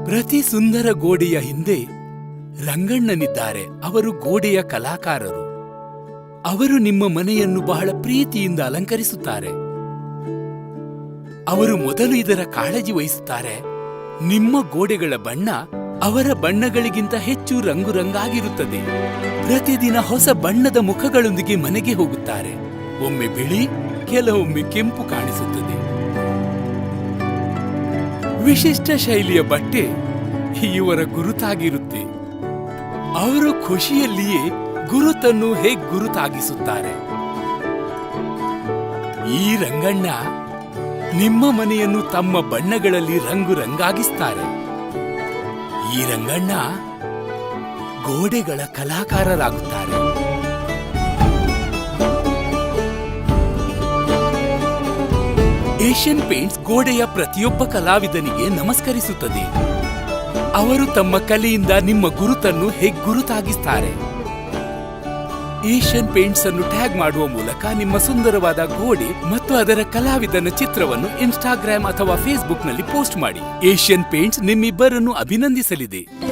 ಪ್ರತಿ ಸುಂದರ ಗೋಡೆಯ ಹಿಂದೆ ರಂಗಣ್ಣನಿದ್ದಾರೆ. ಅವರು ಗೋಡೆಯ ಕಲಾಕಾರರು. ಅವರು ನಿಮ್ಮ ಮನೆಯನ್ನು ಬಹಳ ಪ್ರೀತಿಯಿಂದ ಅಲಂಕರಿಸುತ್ತಾರೆ. ಅವರು ಮೊದಲು ಇದರ ಕಾಳಜಿ ವಹಿಸುತ್ತಾರೆ. ನಿಮ್ಮ ಗೋಡೆಗಳ ಬಣ್ಣ ಅವರ ಬಣ್ಣಗಳಿಗಿಂತ ಹೆಚ್ಚು ರಂಗುರಂಗಾಗಿರುತ್ತದೆ. ಪ್ರತಿದಿನ ಹೊಸ ಬಣ್ಣದ ಮುಖಗಳೊಂದಿಗೆ ಮನೆಗೆ ಹೋಗುತ್ತಾರೆ. ಒಮ್ಮೆ ಬಿಳಿ, ಕೆಲವೊಮ್ಮೆ ಕೆಂಪು ಕಾಣಿಸುತ್ತದೆ. ವಿಶಿಷ್ಟ ಶೈಲಿಯ ಬಟ್ಟೆ ಇವರ ಗುರುತಾಗಿರುತ್ತೆ. ಅವರು ಖುಷಿಯಲ್ಲಿಯೇ ಗುರುತನ್ನು ಹೇಗೆ ಗುರುತಾಗಿಸುತ್ತಾರೆ. ಈ ರಂಗಣ್ಣ ನಿಮ್ಮ ಮನೆಯನ್ನು ತಮ್ಮ ಬಣ್ಣಗಳಲ್ಲಿ ರಂಗುರಂಗಾಗಿಸ್ತಾರೆ. ಈ ರಂಗಣ್ಣ ಗೋಡೆಗಳ ಕಲಾಕಾರರಾಗುತ್ತಾರೆ. ಏಷ್ಯನ್ ಪೇಂಟ್ಸ್ ಗೋಡೆಯ ಪ್ರತಿಯೊಬ್ಬ ಕಲಾವಿದನಿಗೆ ನಮಸ್ಕರಿಸುತ್ತದೆ. ಅವರು ತಮ್ಮ ಕಲೆಯಿಂದ ನಿಮ್ಮ ಗುರುತನ್ನು ಹೇಗೆ ಗುರುತಾಗಿಸ್ತಾರೆ. ಏಷ್ಯನ್ ಪೇಂಟ್ಸ್ ಅನ್ನು ಟ್ಯಾಗ್ ಮಾಡುವ ಮೂಲಕ ನಿಮ್ಮ ಸುಂದರವಾದ ಗೋಡೆ ಮತ್ತು ಅದರ ಕಲಾವಿದನ ಚಿತ್ರವನ್ನು ಇನ್ಸ್ಟಾಗ್ರಾಮ್ ಅಥವಾ ಫೇಸ್ಬುಕ್ನಲ್ಲಿ ಪೋಸ್ಟ್ ಮಾಡಿ. ಏಷ್ಯನ್ ಪೇಂಟ್ಸ್ ನಿಮ್ಮಿಬ್ಬರನ್ನು ಅಭಿನಂದಿಸಲಿದೆ.